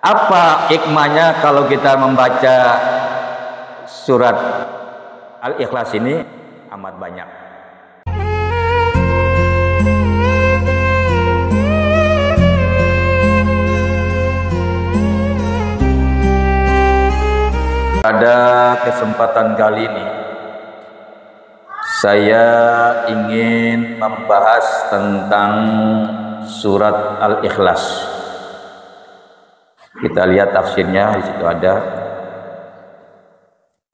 Apa hikmahnya kalau kita membaca surat Al-Ikhlas ini? Amat banyak. Pada kesempatan kali ini saya ingin membahas tentang surat Al-Ikhlas. Kita lihat tafsirnya, di situ ada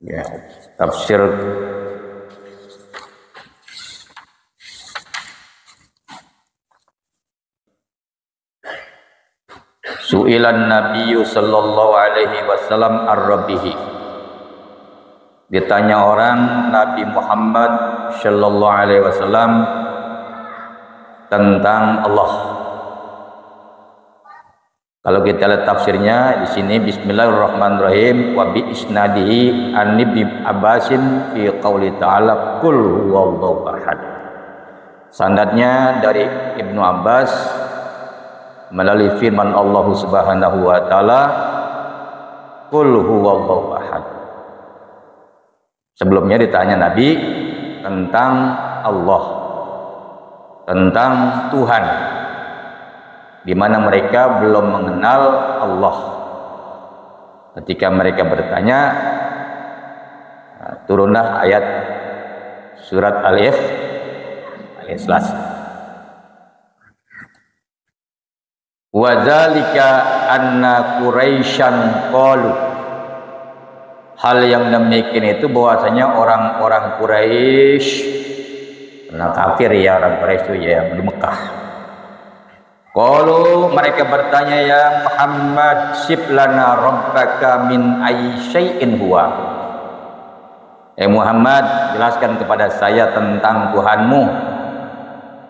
ya, tafsir Su'ilan Nabiyyu sallallahu alaihi wasallam ar-rabbihi. Ditanya orang Nabi Muhammad sallallahu alaihi wasallam tentang Allah. Kalau kita lihat tafsirnya di sini, Bismillahirrahmanirrahim, wa bi isnadihi an ibni Abbasin fi qauli ta'ala qul huwallahu ahad. Sanadnya dari Ibnu Abbas melalui firman Allah Subhanahu wa taala, qul huwallahu ahad. Sebelumnya ditanya Nabi tentang Allah, tentang Tuhan, di mana mereka belum mengenal Allah. Ketika mereka bertanya, turunlah ayat surat Al-Ikhlas. Wa dzalika anna Quraisyan qalu. Hal yang demikian itu bahwasanya orang-orang Quraisy, karena kafir ya, orang Quraisy itu ya di Mekah. Qalu, mereka bertanya, ya Muhammad, sib lana rabbaka min ayyi syai'in huwa. Muhammad, jelaskan kepada saya tentang Tuhanmu.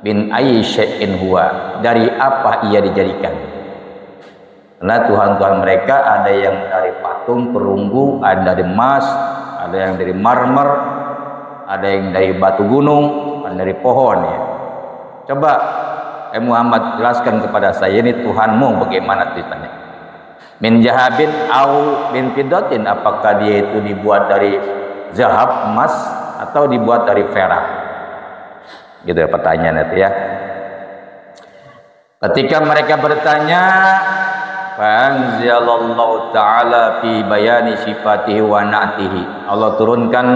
Min ayyi syai'in huwa, dari apa ia dijadikan. Karena Tuhan-Tuhan mereka ada yang dari patung perunggu, ada dari emas, ada yang dari marmer, ada yang dari batu gunung, ada dari pohon ya. Coba Muhammad, jelaskan kepada saya ini Tuhanmu bagaimana ditanya. Min jahabin au min fiddatin, apakah dia itu dibuat dari zahab, emas, atau dibuat dari perak? Gitu ya pertanyaan itu ya. Ketika mereka bertanya, fa'anzalallahu ta'ala fi bayani sifatihi wa na'tihi. Allah turunkan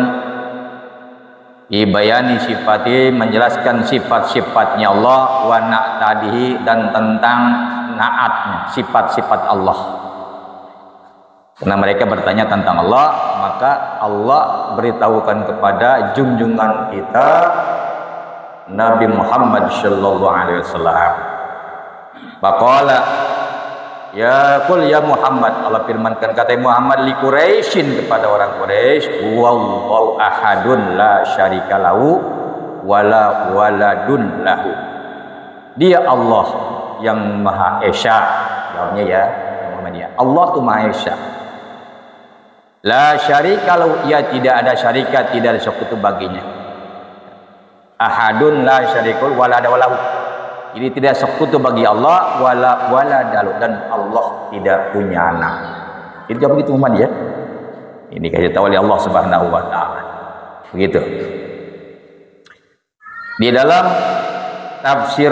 bayani sifati, menjelaskan sifat-sifatnya Allah, wa na'tadihi, dan tentang naatnya, sifat-sifat Allah. Karena mereka bertanya tentang Allah, maka Allah beritahukan kepada junjungan kita Nabi Muhammad sallallahu alaihi wasallam. Faqala ya qul ya Muhammad, Allah firmankan kata Muhammad li Quraisyin, kepada orang Quraisy, wallahu ahadun la syarika lahu wala waladun lahu. Dia Allah yang Maha Esa. Jawabnya ya Muhammadiyah, Allah itu Maha Esa. La syarika lahu, ia tidak ada syarikat, tidak ada sekutu baginya. Ahadun la syarikul wala ada walahu. Ini tidak sekutu bagi Allah, wala dalu, dan Allah tidak punya anak. Itu jawab begitu Muhammad ya. Ini kasih tahu oleh Allah Subhanahu wa taala. Begitu. Di dalam tafsir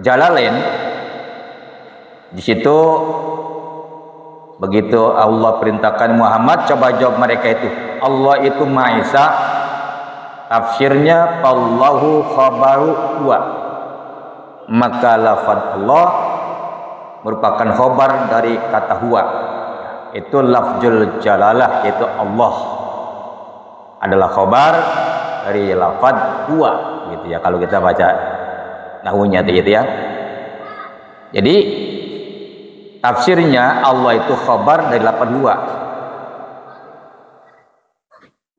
Jalalain, di situ begitu Allah perintahkan Muhammad, coba jawab mereka itu. Allah itu Maha Esa. Tafsirnya Allahu khabaru huwa. Maka lafaz Allah merupakan khabar dari kata huwa. Itu lafzul jalalah, yaitu Allah adalah khabar dari lafaz huwa, gitu ya kalau kita baca nahwunya gitu ya. Jadi tafsirnya Allah itu khabar dari lafaz huwa.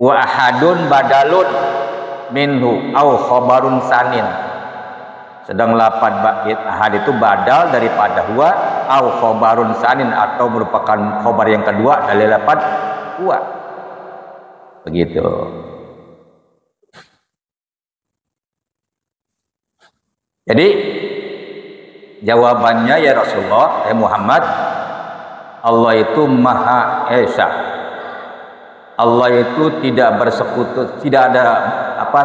Wa ahadun badalun minhu au khabarun sanin. Sedang lafaz ahad itu badal daripada huwa, au khabarun sanin, atau merupakan khabar yang kedua dari lafaz huwa. Begitu. Jadi Jawabannya ya Rasulullah, Muhammad, Allah itu Maha Esa. Allah itu tidak bersekutu, tidak ada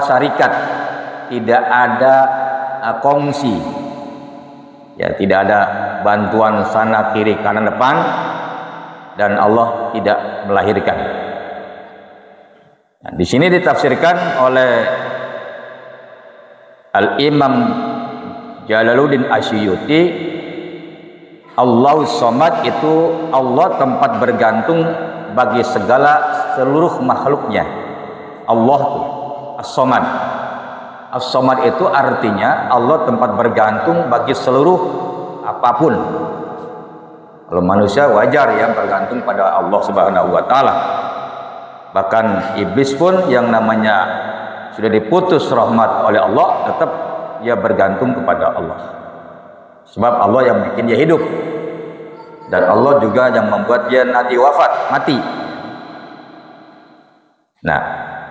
syarikat, tidak ada kongsi. Ya, tidak ada bantuan sana kiri kanan depan, dan Allah tidak melahirkan. Nah, di sini ditafsirkan oleh Al-Imam Jalaluddin Asyuyuti, Allahus Somad itu Allah tempat bergantung bagi seluruh makhluknya. Allah As-Somad. As-Somad itu artinya Allah tempat bergantung bagi seluruh apapun. Kalau manusia wajar ya bergantung pada Allah Subhanahu wa taala. Bahkan iblis pun yang namanya sudah diputus rahmat oleh Allah, tetap dia bergantung kepada Allah. Sebab Allah yang bikin dia hidup, dan Allah juga yang membuat dia nanti wafat, mati. Nah,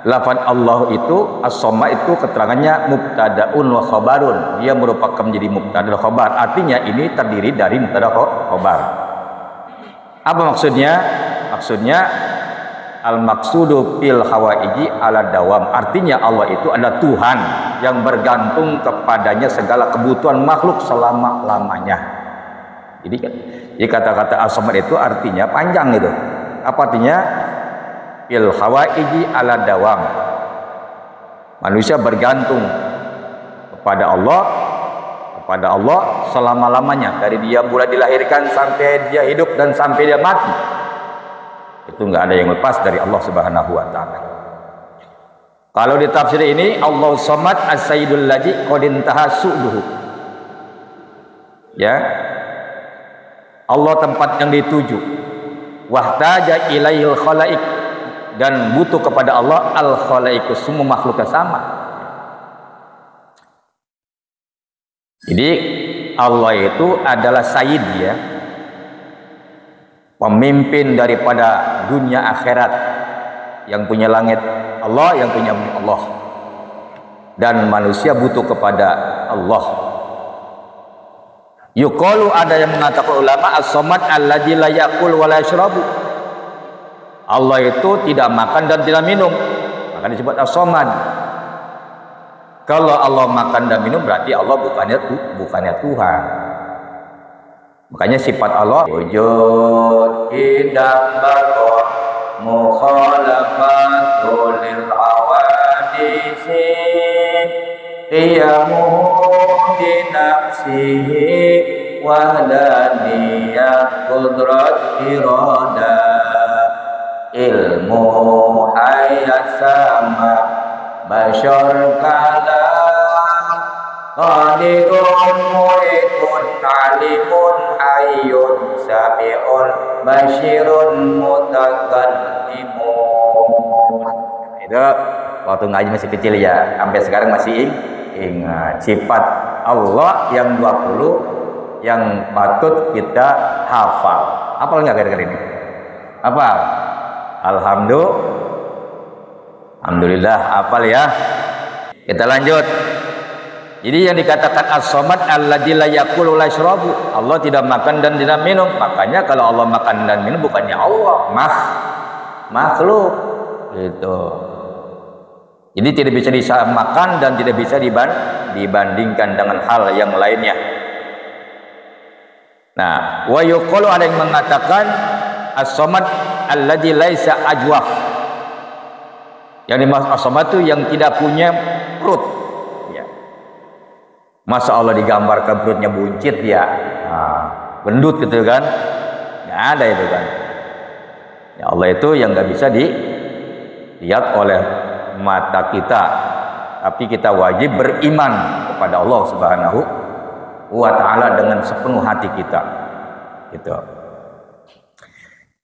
lafaz Allah itu As-Somad itu keterangannya mubtadaun wa khabarun. Dia merupakan menjadi mubtada dan khabar. Artinya ini terdiri dari mubtada khabar. Apa maksudnya? Maksudnya al-maqsudu fil hawaiji ala dawam. Artinya Allah itu adalah Tuhan yang bergantung kepadanya segala kebutuhan makhluk selama-lamanya. Jadi kata-kata As-Somad itu artinya panjang itu. Apa artinya? Fil hawaiji ala dawam. Manusia bergantung kepada Allah selama-lamanya, dari dia mulai dilahirkan sampai dia hidup dan sampai dia mati. Itu nggak ada yang lepas dari Allah Subhanahu wa taala. Kalau di tafsir ini, Allahu Somad as-sayyidul ladzi qad intaha su'duhu. Ya. Allah tempat yang dituju. Wahtaja ilaihil khalaik, dan butuh kepada Allah al-khalaiqus, semua makhluknya sama. Jadi Allah itu adalah sayyid, ya, pemimpin daripada dunia akhirat. Yang punya langit Allah, yang punya bumi Allah, dan manusia butuh kepada Allah. Yuqalu, ada yang mengatakan ulama, as-somad alladzi la yaqul wa la yashrabu. Allah itu tidak makan dan tidak minum, maka disebut as-somad. Kalau Allah makan dan minum berarti Allah bukannya Tuhan. Makanya sifat Allah wujud idam baqo mukhalafatul lil awadisi qiyamuhu bi nafsihi wahdaniyat qudrat irada ilmu hayat sama bashar kalam qadirun mu'itun alimun hayyun sami'un basyirun mutakallimun. Itu waktu ngaji masih kecil ya, sampai sekarang masih ingat sifat Allah yang 20 yang patut kita hafal. Hafal nggak kira-kira ini? Hafal? Alhamdulillah hafal ya. Kita lanjut. Jadi yang dikatakan as-somad alladzi la yaqulu la yashrabu, Allah tidak makan dan tidak minum. Makanya kalau Allah makan dan minum bukannya Allah, makhluk gitu. Jadi tidak bisa disamakan dan tidak bisa dibandingkan dengan hal yang lainnya. Nah, wa yuqalu, ada yang mengatakan as-somad alladzi laisa ajwaf. Yang dimaksud as-somad itu yang tidak punya perut. Ya. Masa Allah digambarkan perutnya buncit ya, gendut gitu kan? Nggak ada itu kan. Ya, Allah itu yang nggak bisa dilihat oleh mata kita, tapi kita wajib beriman kepada Allah Subhanahu wa taala dengan sepenuh hati kita. Gitu.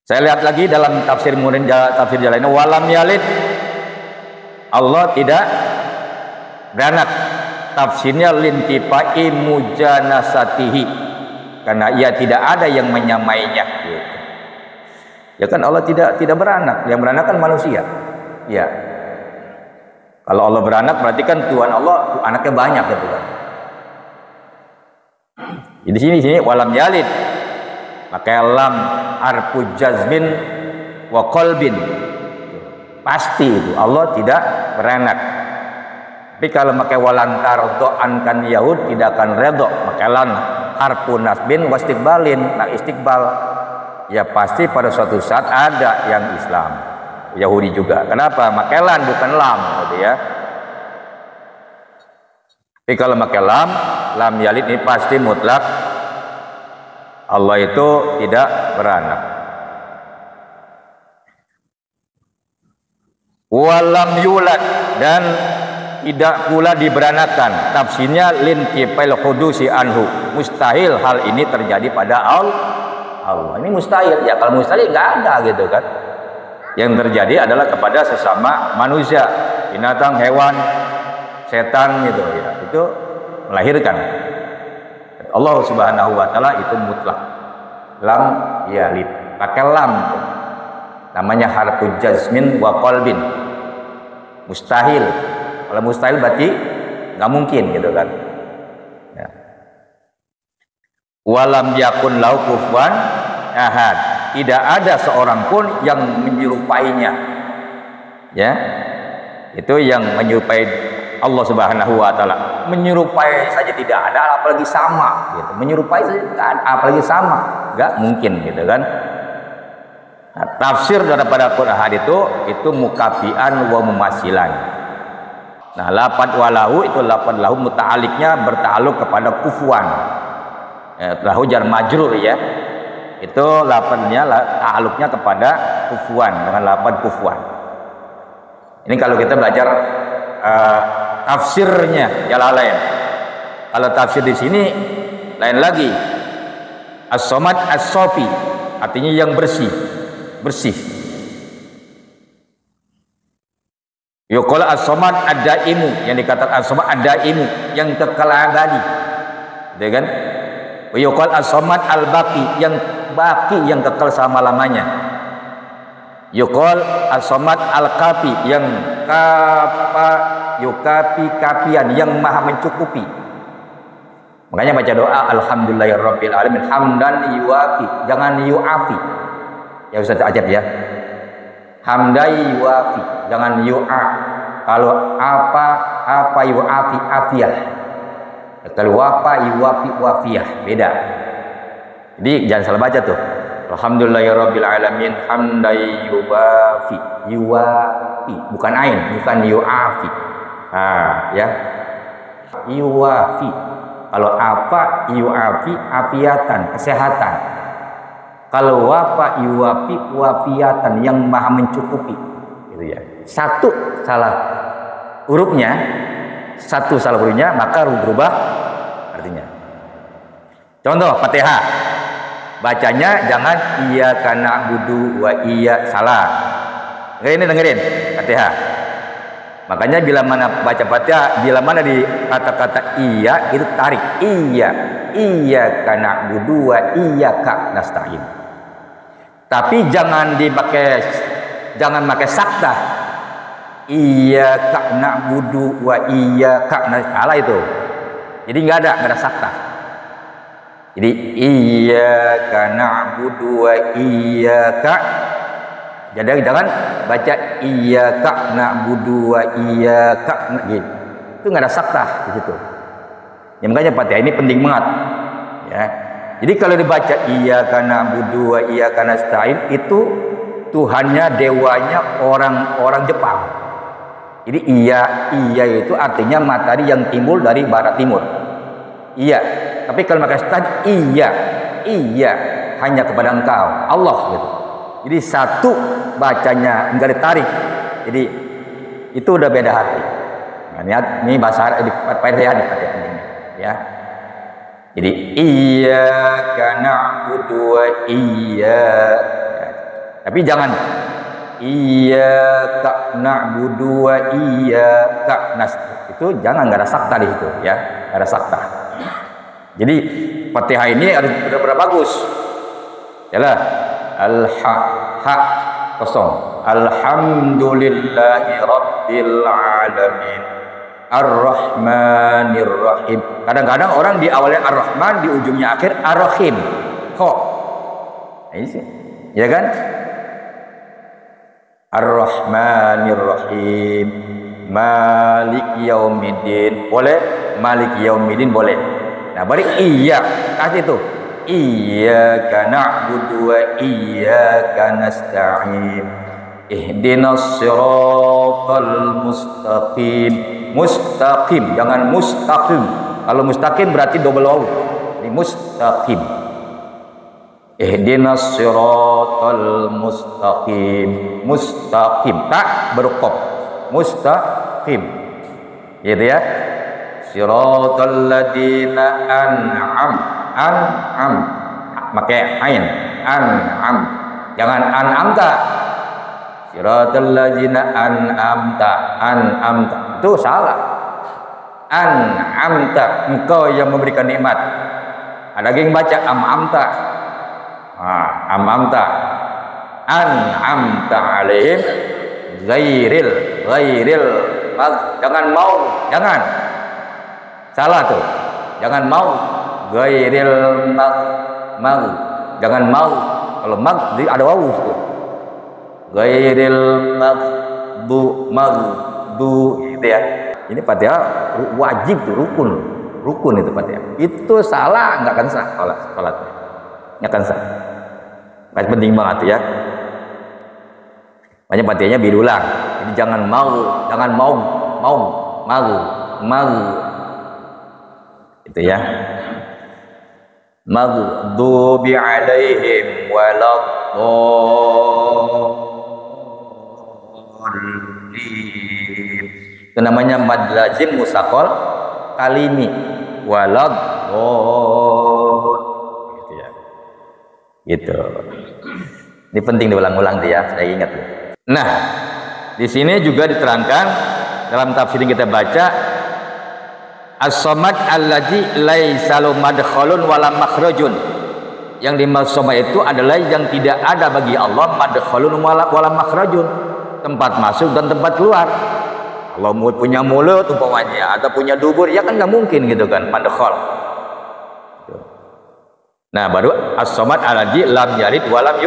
Saya lihat lagi dalam tafsir tafsir lainnya, walam yalid, Allah tidak beranak. Tafsirnya lintifai mujanasatihi, karena ia tidak ada yang menyamainya. Gitu. Ya kan Allah tidak beranak, yang beranak kan manusia. Ya. Kalau Allah beranak berarti kan Tuhan Allah anaknya banyak gitu kan. Di sini walam yalid, maka lam harfu jazmin wa qalbin, pasti itu Allah tidak beranak. Tapi kalau pakai walan tardo ankan Yahud, tidak akan redho, maka lan harfu nasbin wa istiqbalin, nah istiqbal ya pasti pada suatu saat ada yang Islam, Yahudi juga. Kenapa? Pakai lan bukan lam gitu ya. Tapi kalau pakai lam yalid ini pasti mutlak Allah itu tidak beranak. Walam yulad, dan tidak pula diberanakan. Tafsirnya lintifil hudusi anhu, mustahil hal ini terjadi pada Allah. Ini mustahil. Ya kalau mustahil nggak ada gitu kan. Yang terjadi adalah kepada sesama manusia, binatang, hewan, setan gitu ya. Itu melahirkan. Allah Subhanahu wa taala itu mutlak. Lam yalid. Pakai lam. Namanya harfu jazmin wa qalbin. Mustahil. Kalau mustahil berarti nggak mungkin gitu kan. Ya. Walam yakun lahu kufuwan ahad. Tidak ada seorang pun yang menyerupainya. Ya. Itu yang menyerupai Allah Subhanahu wa taala. Menyerupai saja tidak ada, apalagi sama gitu. Menyerupai saja tidak ada, apalagi sama. Enggak mungkin gitu kan. Nah, tafsir daripada Quran itu mukafian wa mumasilan. Nah, lafad walahu itu lafad lahu muta'aliknya bertaluk kepada kufuan. Lahu jar majrur ya. Itu lafadnya ta'aluknya kepada kufuan dengan lafad kufuan. Ini kalau kita belajar tafsirnya Jalalain. Kalau tafsir di sini lain lagi. As-somad as-sofi, artinya yang bersih. Yuqal as-somad ad-daimu, yang dikatakan as-somad ad-daimu, yang kekal abadi. Gitu kan? Yuqal as-somad al-baqi, yang baki, yang kekal selama-lamanya. Yuqal as-somad al-kafi, yang kapian, yang maha mencukupi. Makanya baca doa alhamdulillahirabbil alamin hamdan yuafi, jangan yuafi. Ya Ustaz ajab ya. Hamdai yuafi, jangan yu'a. Kalau apa yuafi afiyah. Kalau wafa yuafi wafiyah, beda. Jadi jangan salah baca tuh. Alhamdulillahirabbil alamin hamdai yuafi, bukan ain, bukan yuafi. Ya. Yuafi. Kalau apa yuafi afiatan, kesehatan. Kalau wafa yuafi wafiatan, yang maha mencukupi. Gitu ya. Satu salah hurufnya, maka berubah artinya. Contoh Fatihah. Bacanya jangan iyyaka na'budu wa salah. Dengerin Fatihah. Makanya bila mana baca Fatihah, bila mana di kata-kata iya itu tarik iyyaka na'budu wa iyyaka nasta'in. Tapi jangan pakai sakta. Iyyaka na'budu wa iyyaka nasta'in itu. Jadi nggak ada sakta. Jadi iyyaka na'budu wa iyyaka. Jadi jangan baca iyyaka na'budu wa iyyaka gitu. Itu nggak ada sakta di situ. Ya makanya Fatihah ini penting banget. Ya. Jadi kalau dibaca iyyaka na'budu wa iyyaka nasta'in, itu Tuhannya, dewanya orang Jepang. Jadi iya itu artinya matahari yang timbul dari barat timur. Iya. Tapi kalau pakai stan iya hanya kepada Engkau, Allah gitu. Jadi satu bacanya enggak ditarik. Jadi itu udah beda hati. Nah, ini bahasa di Fatihah ya. Jadi iyyaka na'budu wa iyyaka. Tapi jangan iyyaka na'budu wa iyyaka nasta'in. Itu jangan, enggak ada sakta di situ ya. Enggak ada sakta. Jadi Fatihah ini harus benar-benar bagus. Yalah. Kosong. Alhamdulillahi rabbil alamin. Ar-Rahmanir Rahim. Kadang-kadang orang di awalnya Ar-Rahman, di ujungnya akhir Ar-Rahim. Kok? Ini ya kan? Ar-Rahmanir Rahim. Maliki Yaumiddin. Boleh? Maliki Yaumiddin boleh. Nah, balik iya, kasih itu. Iyyaka na'budu wa iyyaka nasta'in. Ihdinas siratal mustaqim. Mustaqim, jangan mustaqim. Kalau mustaqim berarti double waw. Ini mustaqim. Ihdinas siratal mustaqim. Mustaqim, tak berqaf. Mustaqim. Gitu ya. Siratal ladzina an'am. Pakai ain. An'am. Jangan an'amta. Siratal ladzina an'amta. Itu salah. An'amta, engkau yang memberikan nikmat. Ada lagi yang baca am'amta. Am'amta. An'amta alaihim ghairil. Jangan mau, jangan. Salah tuh. Jangan mau ghairil mag. Jangan mau. Kalau mag ada wawu tuh. Ghairil magdu gitu ya. Ini Fatihah wajib tuh, rukun itu Fatihah. Itu salah enggak akan sah salatnya. Enggak akan sah. Penting banget tuh ya. Banyak Fatihahnya diulang. Jadi jangan mau itu ya. Maghdubi alaihim waladdallin. Itu namanya mad lazim musaqqal kalimi gitu ya. Gitu. Ini penting diulang-ulang dia, saya ingat. Nah, di sini juga diterangkan dalam tafsir yang kita baca, as-samad allazi laisa lahu madkhalun wala makhrajun. Yang dimaksud samad itu adalah yang tidak ada bagi Allah madkhalun wala makhrajun, tempat masuk dan tempat keluar. Kalau mau punya mulut umpamanya atau punya dubur, ya kan nggak mungkin gitu kan, madkhal. Nah, baru as-samad allazi lam yalid walam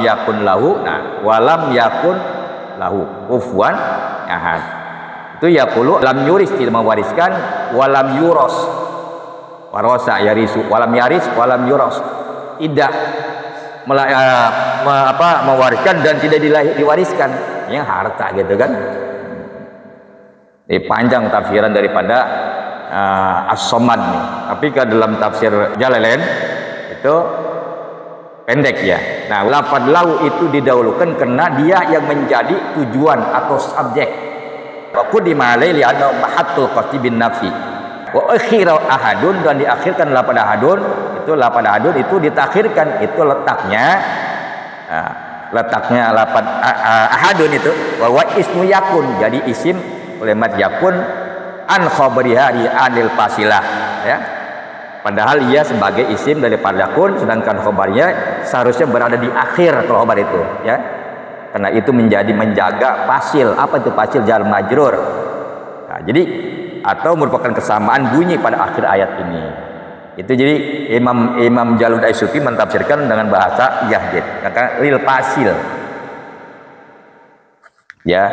yakun lahu. Nah, walam yakun lahu kufuwan ahad. Itu yaqulu lam yuris, tidak mewariskan, walam yuros warasa yarisu, walam yaris walam yuros, tidak mewariskan dan tidak diwariskan, yang harta gitu kan. Ini panjang tafsiran daripada as-samad nih. Tapi ke dalam tafsir Jalalain itu pendek ya. Nah, lafadz lahu itu didahulukan karena dia yang menjadi tujuan atau subjek. Wa qudima alaihi li'annahu mahattul qasdi bin nafsi. Wa akhira ahadun, dan diakhirkan lafadz ahadun. Itu lafadz ahadun itu ditakhirkan, itu letaknya lafadz ahadun itu wa ismu yakun, jadi isim kalimat yakun an khabariha anil fasilah ya. Padahal ia sebagai isim daripada yakun, sedangkan khobarnya seharusnya berada di akhir kalau khobar itu ya. Karena itu menjaga fasil. Apa itu fasil? Jar majrur. Nah, jadi atau merupakan kesamaan bunyi pada akhir ayat ini. Itu jadi Imam Jalaluddin As-Suyuti mentafsirkan dengan bahasa yahdid, maka lil fasil. Ya.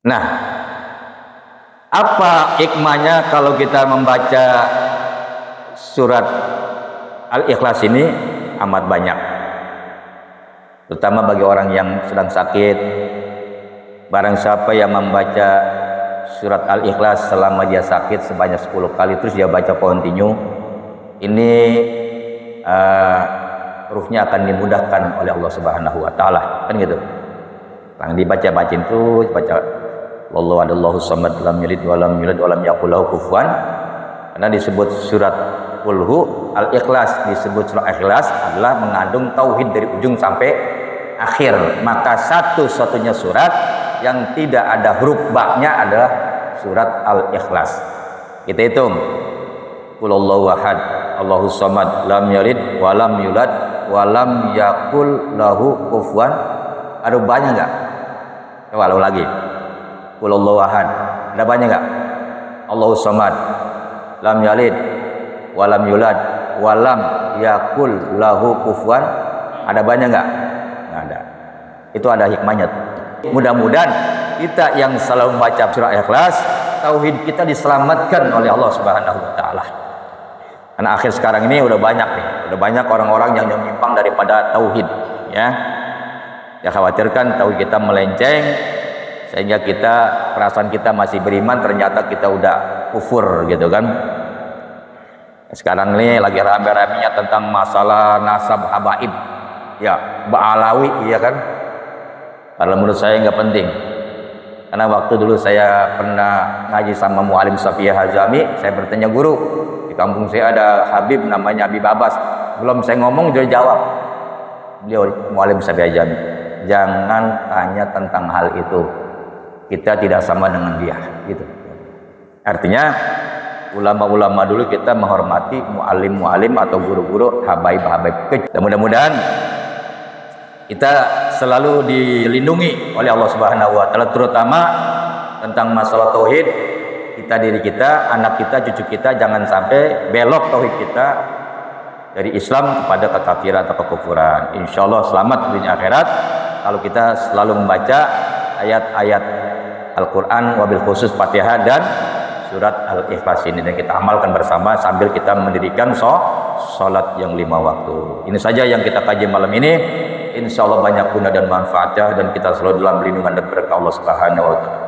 Nah, apa hikmahnya kalau kita membaca surat Al-Ikhlas ini? Amat banyak, terutama bagi orang yang sedang sakit. Barang siapa yang membaca surat Al-Ikhlas selama dia sakit sebanyak 10 kali, terus dia baca continue, ini ruhnya akan dimudahkan oleh Allah Subhanahu wa taala, kan gitu. Yang dibaca-bacain terus, baca wallahu adallahu samad lam yalid wa lam yulad wa lam yakul lahu kufuwan. Karena disebut surat Qulhu, Al-Ikhlas disebut surat Ikhlas adalah mengandung tauhid dari ujung sampai akhir. Maka satu-satunya surat yang tidak ada huruf ba-nya adalah surat Al-Ikhlas. Kita hitung. Qul huwallahu ahad, Allahus samad, lam yalid wa lam yulad wa lam yakul lahu kufuwan. Ada banyak enggak? Coba lagi. Qul huwallahu ahad, Ada banyak nggak? Allahus Samad, lam yalid, walam yulad, walam yakul lahu kufuwan. Ada banyak nggak? Nggak ada. Itu ada hikmahnya. Mudah-mudahan kita yang selalu membaca surah Ikhlas, tauhid kita diselamatkan oleh Allah Subhanahu wa taala. Karena akhir sekarang ini udah banyak nih, udah banyak orang-orang yang menyimpang daripada tauhid, ya. Ya khawatirkan tauhid kita melenceng sehingga kita perasaan kita masih beriman, ternyata kita udah kufur gitu kan. Sekarang ini lagi rame-ramenya tentang masalah nasab habaib, ya, Ba'alawi, iya kan? Kalau menurut saya nggak penting. Karena waktu dulu saya pernah ngaji sama Mu'alim Safiyah Hazami, saya bertanya guru, di kampung saya ada Habib namanya Habib Abbas. Belum saya ngomong dia jawab. Beliau Mu'alim Safiyah Hazami, jangan tanya tentang hal itu. Kita tidak sama dengan dia, gitu. Artinya ulama-ulama dulu kita menghormati mu'alim-mu'alim atau guru-guru habaib-habaib. Dan mudah-mudahan kita selalu dilindungi oleh Allah Subhanahu wa taala, terutama tentang masalah tauhid. Kita, diri kita, anak kita, cucu kita jangan sampai belok tauhid kita dari Islam kepada kekafiran atau kekufuran. Insyaallah selamat dunia akhirat kalau kita selalu membaca ayat-ayat Al-Qur'an, wabil khusus Fatihah dan surat Al-Ikhlas ini, dan kita amalkan bersama sambil kita mendirikan sholat yang 5 waktu. Ini saja yang kita kaji malam ini. Insya Allah banyak guna dan manfaatnya, dan kita selalu dalam lindungan dan berkah Allah Subhanahu wa taala.